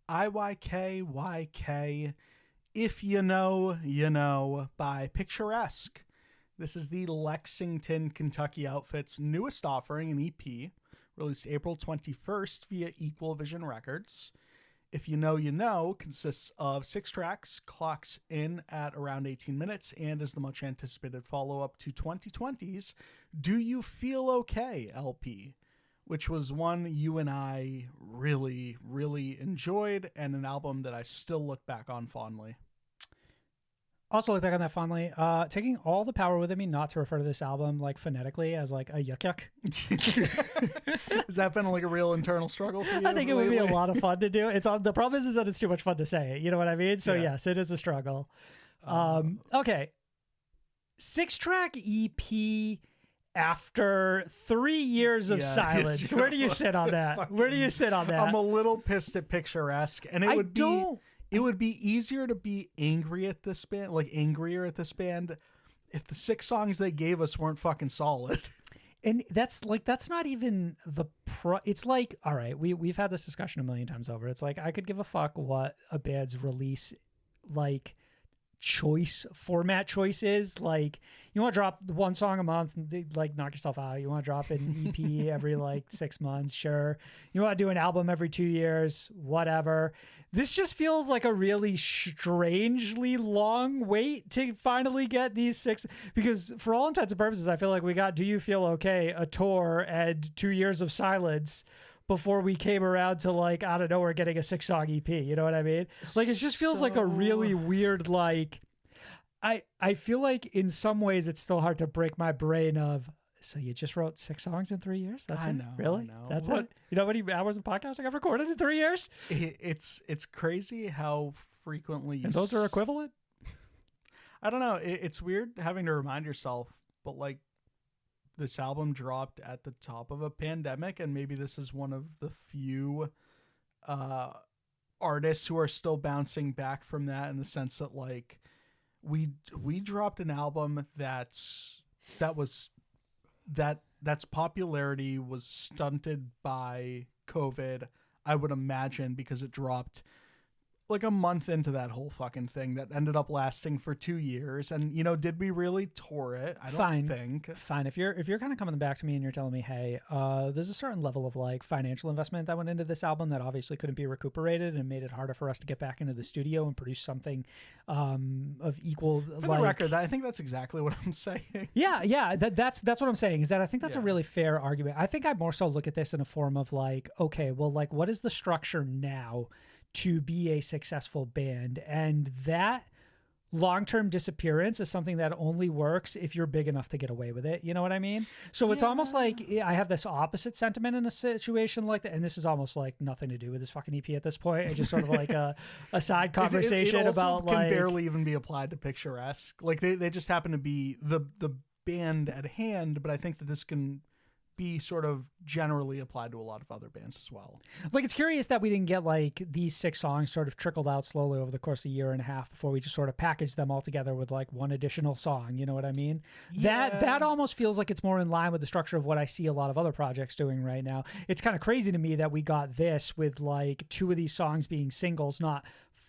IYKYK, If You Know, You Know, by Picturesque. This is the Lexington, Kentucky outfit's newest offering, an EP, released April 21st via Equal Vision Records. If You Know, You Know consists of 6 tracks, clocks in at around 18 minutes, and is the much anticipated follow-up to 2020's Do You Feel Okay LP, which was one you and I really, really enjoyed, and an album that I still look back on fondly. Also look back on that fondly. Taking all the power within me not to refer to this album like phonetically as like a yuck. Has that been like a real internal struggle for you? I think it would be a lot of fun to do. The problem is that it's too much fun to say it. You know what I mean? So yes, it is a struggle. Okay. 6-track EP after 3 years of silence. Where do you sit on that? Where do you sit on that? I'm a little pissed at Picturesque, and it would be easier to be angrier at this band, if the 6 songs they gave us weren't fucking solid. And that's not even it's like, all right, we've had this discussion a million times over. It's like, I could give a fuck what a band's release like format choice is. Like, you want to drop 1 song a month, like knock yourself out. You want to drop an EP every like 6 months, sure. You want to do an album every 2 years, whatever. This just feels like a really strangely long wait to finally get these 6, because for all intents and purposes, I feel like we got Do You Feel Okay, a tour, and 2 years of silence before we came around to, like, out of nowhere getting a 6-song EP. You know what I mean? Like, it just feels like a really weird, like, I feel like in some ways it's still hard to break my brain of, so you just wrote 6 songs in 3 years? That's it? Really? I know. That's it? You know how many hours of podcasting I've recorded in 3 years? It's crazy how frequently and those are equivalent? I don't know. It's weird having to remind yourself, but like, this album dropped at the top of a pandemic, and maybe this is one of the few artists who are still bouncing back from that, in the sense that like we dropped an album that's popularity was stunted by COVID, I would imagine, because it dropped like a month into that whole fucking thing that ended up lasting for 2 years. And, you know, did we really tour it? I don't think. Fine. If you're kind of coming back to me and you're telling me, hey, there's a certain level of like financial investment that went into this album that obviously couldn't be recuperated and made it harder for us to get back into the studio and produce something of equal. For the record, I think that's exactly what I'm saying. Yeah. That's what I'm saying, is that I think that's a really fair argument. I think I more so look at this in a form of like, okay, well, like, what is the structure now to be a successful band? And that long-term disappearance is something that only works if you're big enough to get away with it. You know what I mean? So it's almost like I have this opposite sentiment in a situation like that. And this is almost like nothing to do with this fucking EP at this point. It's just sort of like a side conversation it also about can like barely even be applied to Picturesque. Like they just happen to be the band at hand, but I think that this can be sort of generally applied to a lot of other bands as well. Like, it's curious that we didn't get like these 6 songs sort of trickled out slowly over the course of a year and a half before we just sort of packaged them all together with like one additional song. You know what I mean? Yeah. That almost feels like it's more in line with the structure of what I see a lot of other projects doing right now. It's kind of crazy to me that we got this with like 2 of these songs being singles, not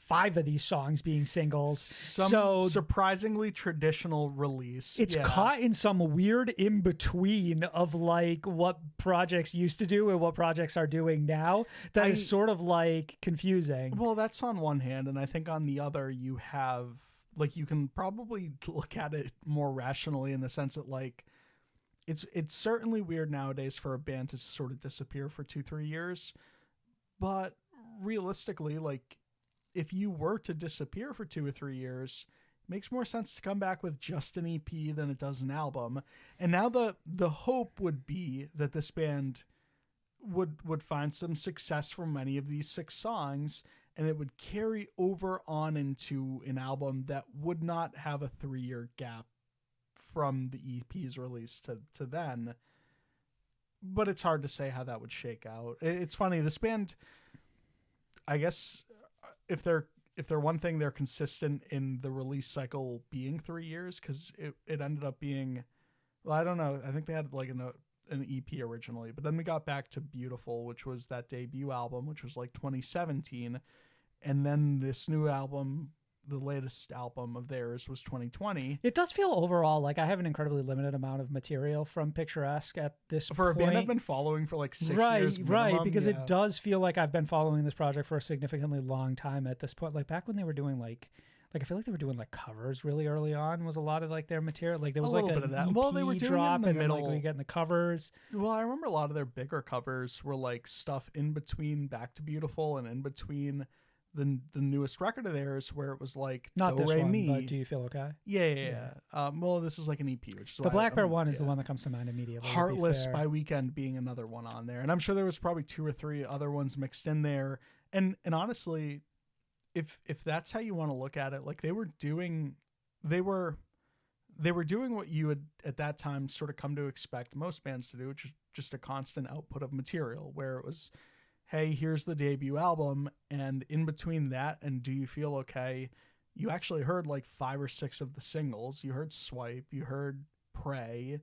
5 of these songs being singles. So surprisingly traditional release. It's caught in some weird in between of like what projects used to do and what projects are doing now. That is sort of like confusing. Well, that's on one hand, and I think on the other you have like, you can probably look at it more rationally in the sense that like it's certainly weird nowadays for a band to sort of disappear for 2-3 years, but realistically, like, if you were to disappear for 2 or 3 years, it makes more sense to come back with just an EP than it does an album. And now the hope would be that this band would find some success from many of these 6 songs, and it would carry over on into an album that would not have a 3-year gap from the EP's release to then. But it's hard to say how that would shake out. It's funny, this band, I guess, if they're one thing, they're consistent in the release cycle being 3 years, because it ended up being, well, I don't know, I think they had like an EP originally, but then we got back to Beautiful, which was that debut album, which was like 2017, And then this new album, the latest album of theirs, was 2020. It does feel overall like I have an incredibly limited amount of material from Picturesque at this For point. a band I've been following for like 6 years minimum, Right, because it does feel like I've been following this project for a significantly long time at this point. Like back when they were doing like I feel like they were doing like covers really early on was a lot of like their material. Like there was like little a bit of that. EP Well, they were doing drop it in the and middle. then like we get in the covers. Well, I remember a lot of their bigger covers were like stuff in between Back to Beautiful and in between the newest record of theirs, where it was like Not Do this Re one, Mi. but Do You Feel Okay? Yeah. Well, this is like an EP, which is The why Black Bear one is yeah. the one that comes to mind immediately. to be Heartless fair. by Weekend being another one on there, and I'm sure there was probably 2 or 3 other ones mixed in there. And honestly, if that's how you want to look at it, like they were doing what you would at that time sort of come to expect most bands to do, which is just a constant output of material, where it was, hey, here's the debut album, and in between that and Do You Feel Okay, you actually heard like 5 or 6 of the singles. You heard Swipe, you heard Pray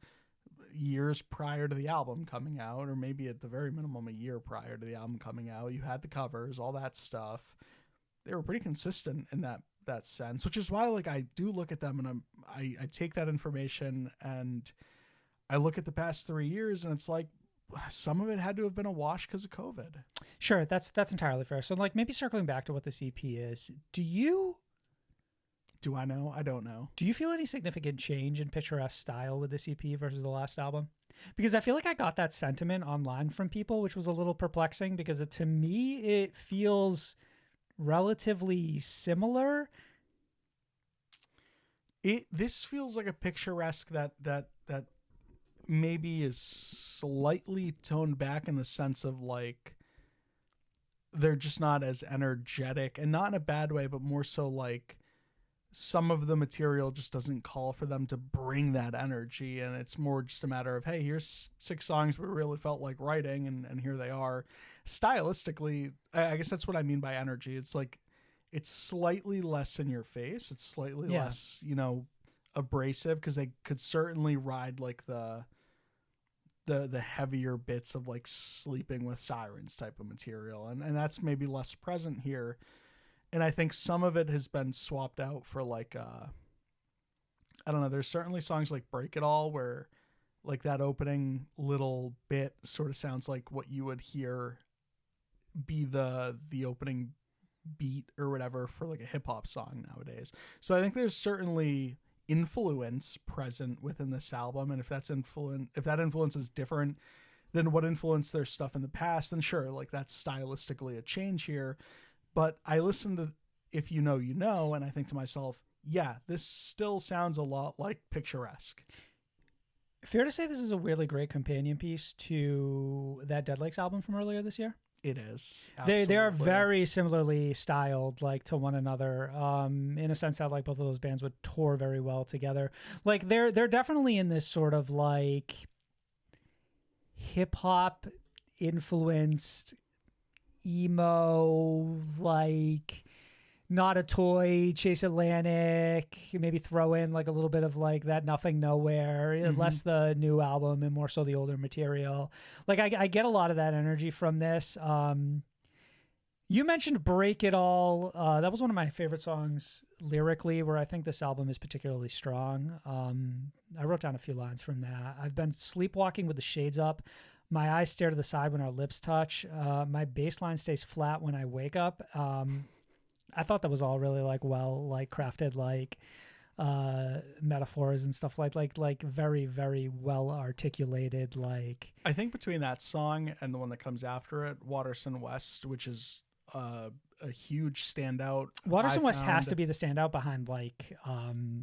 years prior to the album coming out, or maybe at the very minimum a year prior to the album coming out. You had the covers, all that stuff. They were pretty consistent in that sense, which is why like I do look at them and I take that information and I look at the past 3 years, and it's like some of it had to have been a wash because of COVID. Sure, that's entirely fair. So like maybe circling back to what this EP is, do I know? I don't know. you feel any significant change in Picturesque style with this EP versus the last album? Because I feel like I got that sentiment online from people, which was a little perplexing because to me it feels relatively similar. This feels like a Picturesque that maybe is slightly toned back in the sense of like they're just not as energetic, and not in a bad way, but more so like some of the material just doesn't call for them to bring that energy, and it's more just a matter of, hey, here's 6 songs we really felt like writing, and here they are. Stylistically, I guess that's what I mean by energy. It's like it's slightly less in your face, it's slightly less abrasive, because they could certainly ride like the heavier bits of like Sleeping with Sirens type of material, and that's maybe less present here. And I think some of it has been swapped out for like I don't know, there's certainly songs like Break It All where like that opening little bit sort of sounds like what you would hear be the opening beat or whatever for like a hip hop song nowadays. So I think there's certainly influence present within this album, and if that influence is different than what influenced their stuff in the past, then sure, like that's stylistically a change here. But I listen to If You Know, You Know, and I think to myself, yeah, this still sounds a lot like Picturesque. Fair to say this is a really great companion piece to that Dead Lakes album from earlier this year? It is. They are Absolutely. very similarly styled, like to one another, in a sense that like both of those bands would tour very well together. Like they're definitely in this sort of like hip hop influenced emo, like Not a Toy, Chase Atlantic, maybe throw in like a little bit of like that Nothing Nowhere, less the new album and more so the older material. Like I get a lot of that energy from this. You mentioned Break It All. That was one of my favorite songs lyrically, where I think this album is particularly strong. I wrote down a few lines from that. I've been sleepwalking with the shades up. My eyes stare to the side when our lips touch. My baseline stays flat when I wake up. I thought that was all really like well, like crafted, like metaphors and stuff like very, very well articulated. Like I think between that song and the one that comes after it, Watterson West, which is a huge standout. Watterson West has to be the standout behind like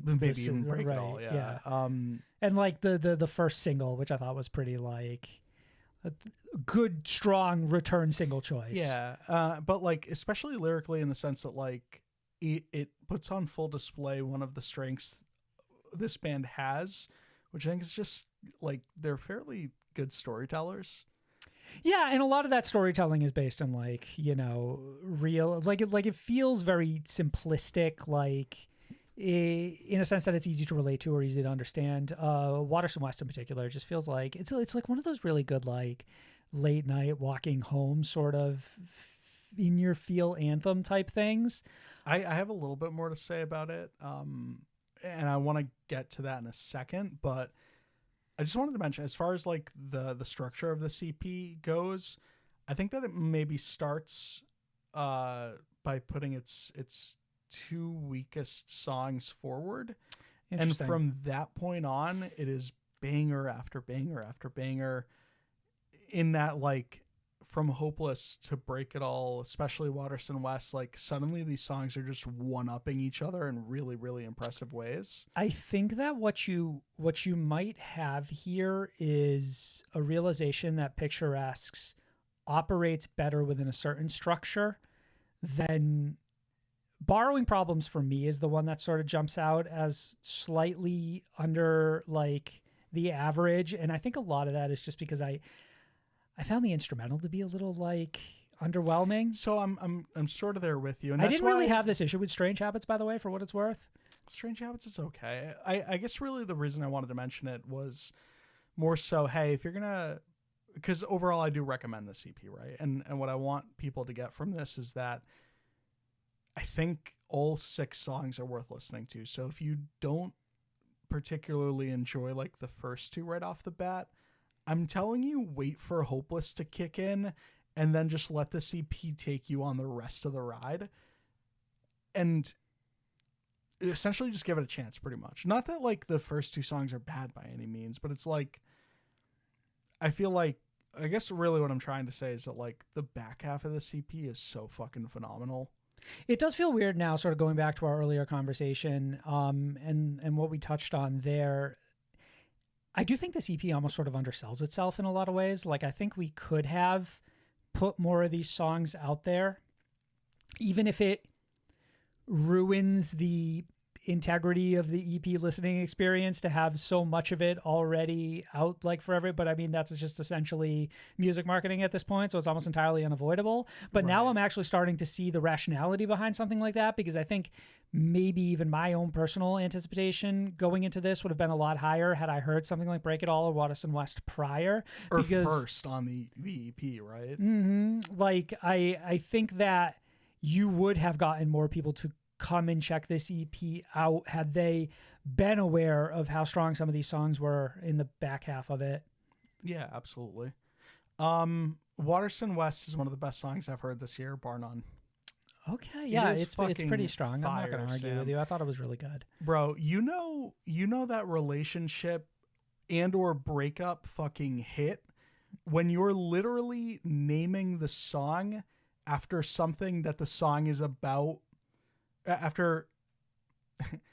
maybe even Break It All, yeah. And like the first single, which I thought was pretty like a good, strong return single choice. Yeah. But like, especially lyrically in the sense that like it puts on full display one of the strengths this band has, which I think is just like they're fairly good storytellers. Yeah, and a lot of that storytelling is based on like, real, like it feels very simplistic, like in a sense that it's easy to relate to or easy to understand. Watterson West in particular just feels like it's like one of those really good like late night walking home sort of in your feel anthem type things. I have a little bit more to say about it, and I want to get to that in a second, but I just wanted to mention, as far as like the structure of the CP goes, I think that it maybe starts by putting its two weakest songs forward, and from that point on, it is banger after banger after banger. In that, like, from Hopeless to Break It All, especially Waterston West, like suddenly these songs are just one-upping each other in really, really impressive ways. I think that what you might have here is a realization that Picturesque operates better within a certain structure than Borrowing Problems. For me, is the one that sort of jumps out as slightly under like the average, and I think a lot of that is just because I found the instrumental to be a little like underwhelming. So I'm sort of there with you. And I didn't really have this issue with Strange Habits, by the way, for what it's worth. Strange Habits is okay. I guess really the reason I wanted to mention it was more so, hey, if you're gonna, because overall I do recommend the CP, right? And what I want people to get from this is that I think all 6 songs are worth listening to. So if you don't particularly enjoy like the first 2 right off the bat, I'm telling you, wait for Hopeless to kick in and then just let the CP take you on the rest of the ride. And essentially just give it a chance, pretty much. Not that like the first 2 songs are bad by any means, but it's like, I feel like, I guess really what I'm trying to say is that like the back half of the CP is so fucking phenomenal. It does feel weird now, sort of going back to our earlier conversation, and what we touched on there. I do think this EP almost sort of undersells itself in a lot of ways. Like, I think we could have put more of these songs out there, even if it ruins the integrity of the EP listening experience to have so much of it already out like for every, but I mean, that's just essentially music marketing at this point. So it's almost entirely unavoidable. But now I'm actually starting to see the rationality behind something like that, because I think maybe even my own personal anticipation going into this would have been a lot higher had I heard something like Break It All or Waterston West prior. Or first on the EP, right? Like, I think that you would have gotten more people to come and check this EP out had they been aware of how strong some of these songs were in the back half of it. Yeah, absolutely. Waterston West is one of the best songs I've heard this year, bar none. Okay, yeah, it's pretty strong. I'm not going to argue with you. I thought it was really good. Bro, you know that relationship and or breakup fucking hit when you're literally naming the song after something that the song is about. After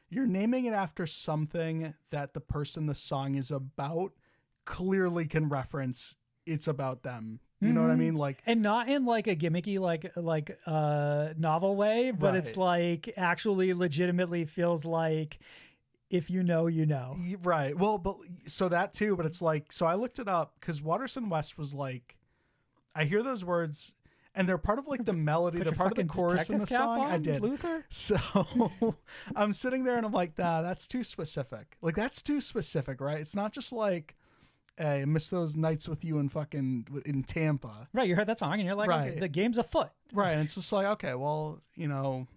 you're naming it after something that the person the song is about clearly can reference it's about them. You know what I mean? Like, and not in like a gimmicky like novel way, but it's like actually legitimately feels like if you know, you know. Right. Well, but so that too, but it's like, so I looked it up because Waterston West was like, I hear those words and they're part of like the melody, they're part of the chorus in the song. I did. Luther? So I'm sitting there and I'm like, nah, that's too specific. Like, that's too specific, right? It's not just like, hey, I miss those nights with you in Tampa. Right. You heard that song and you're like, okay, the game's afoot. Right. And it's just like, okay, well, you know,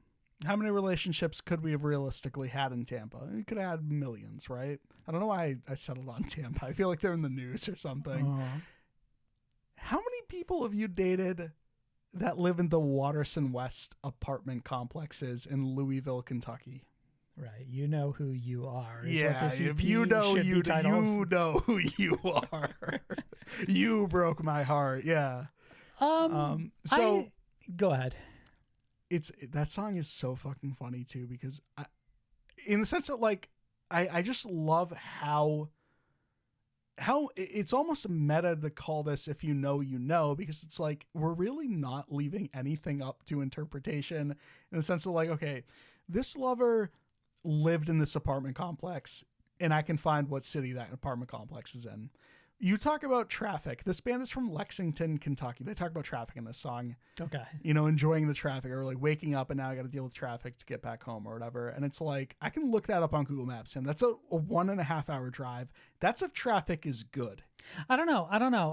how many relationships could we have realistically had in Tampa? We could have had millions, right? I don't know why I settled on Tampa. I feel like they're in the news or something. How many people have you dated that live in the Waterston West apartment complexes in Louisville, Kentucky? Right, you know who you are. Yeah, if you know you know who you are. You broke my heart. Yeah. So go ahead. That song is so fucking funny too, because in the sense that like I just love how it's almost meta to call this if you know, you know, because it's like we're really not leaving anything up to interpretation in the sense of like, okay, this lover lived in this apartment complex and I can find what city that apartment complex is in. You talk about traffic. This band is from Lexington, Kentucky. They talk about traffic in this song. Okay. You know, enjoying the traffic, or like waking up and now I got to deal with traffic to get back home or whatever. And it's like, I can look that up on Google Maps, and that's a 1.5 hour drive. That's if traffic is good. I don't know.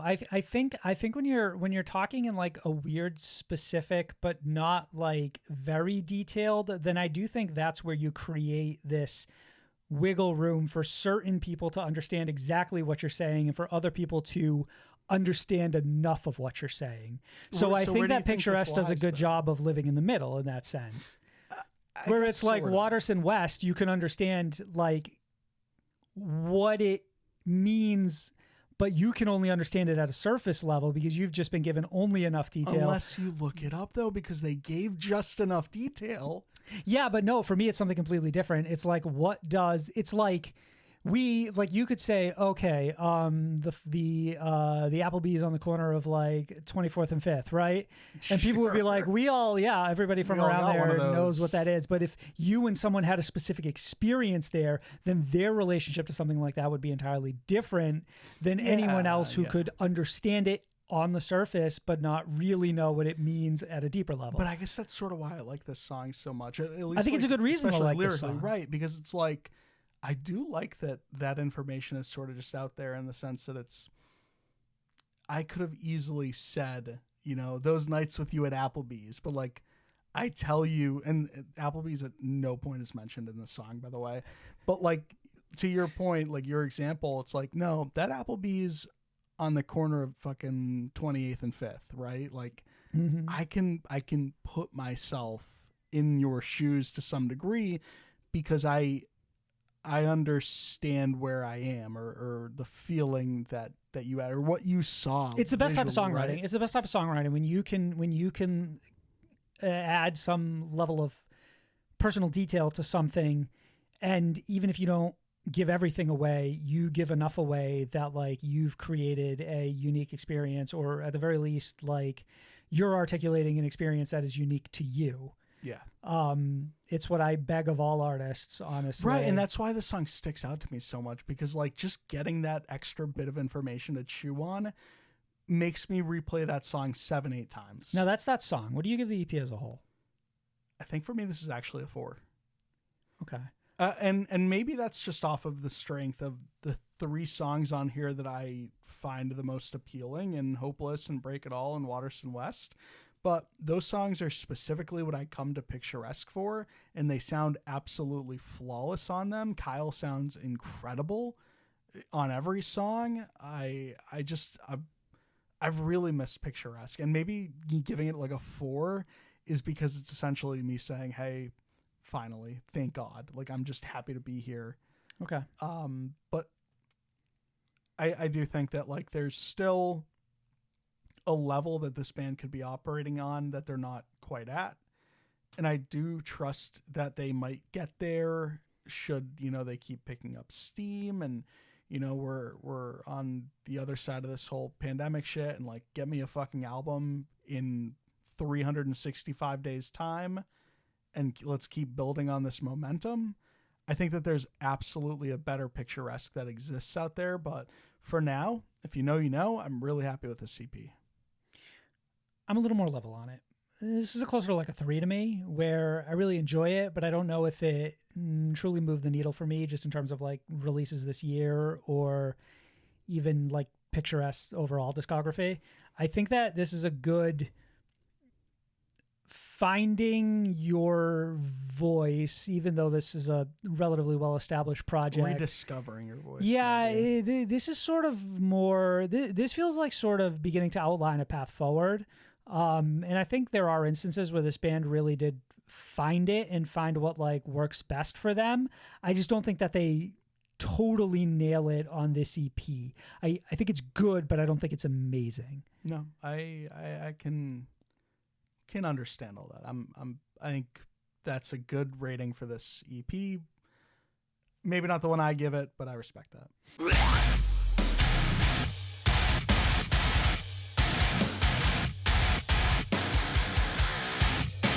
I think when you're talking in like a weird specific but not like very detailed, then I do think that's where you create this wiggle room for certain people to understand exactly what you're saying and for other people to understand enough of what you're saying. So I think that Picturesque does a good job of living in the middle in that sense. Where it's like Watterson West, you can understand like what it means, but you can only understand it at a surface level because you've just been given only enough detail. Unless you look it up, though, because they gave just enough detail. Yeah, but no, for me, it's something completely different. It's like, it's like you could say, okay, the Applebee's on the corner of like 24th and 5th, right? And people would be like, everybody from around there knows what that is. But if you and someone had a specific experience there, then their relationship to something like that would be entirely different than anyone else who could understand it on the surface, but not really know what it means at a deeper level. But I guess that's sort of why I like this song so much. At least I think it's a good reason to like this song. Right, because it's like, I do like that information is sort of just out there in the sense that I could have easily said, you know, those nights with you at Applebee's, but like I tell you, and Applebee's at no point is mentioned in the song, by the way, but like to your point, like your example, it's like, no, that Applebee's on the corner of fucking 28th and 5th, right? Like I can put myself in your shoes to some degree because I understand where I am or the feeling that you had or what you saw. It's the best type of songwriting. Right? It's the best type of songwriting when you can add some level of personal detail to something, and even if you don't give everything away, you give enough away that like you've created a unique experience, or at the very least, like you're articulating an experience that is unique to you. Yeah. It's what I beg of all artists, honestly. Right. And that's why the song sticks out to me so much, because like just getting that extra bit of information to chew on makes me replay that song 7-8 times. Now that's that song. What do you give the EP as a whole? I think for me, this is actually a 4. Okay. And maybe that's just off of the strength of the 3 songs on here that I find the most appealing, and Hopeless and Break It All and Watterson West. But those songs are specifically what I come to Picturesque for, and they sound absolutely flawless on them. Kyle sounds incredible on every song. I've really missed Picturesque, and maybe giving it like a 4 is because it's essentially me saying, hey, finally, thank God. Like, I'm just happy to be here. Okay. But I do think that like there's still a level that this band could be operating on that they're not quite at. And I do trust that they might get there should, you know, they keep picking up steam, and, you know, we're on the other side of this whole pandemic shit, and like get me a fucking album in 365 days time, and let's keep building on this momentum. I think that there's absolutely a better Picturesque that exists out there. But for now, if you know, you know, I'm really happy with this CP. I'm a little more level on it. This is a closer to like a 3 to me, where I really enjoy it, but I don't know if it truly moved the needle for me just in terms of like releases this year or even like Picturesque overall discography. I think that this is a good finding your voice, even though this is a relatively well-established project. Rediscovering your voice. Yeah, this is sort of more, this feels like sort of beginning to outline a path forward. And I think there are instances where this band really did find it and find what like works best for them. I just don't think that they totally nail it on this EP. I think it's good, but I don't think it's amazing. No, I can understand all that. I think that's a good rating for this EP. Maybe not the one I give it, but I respect that.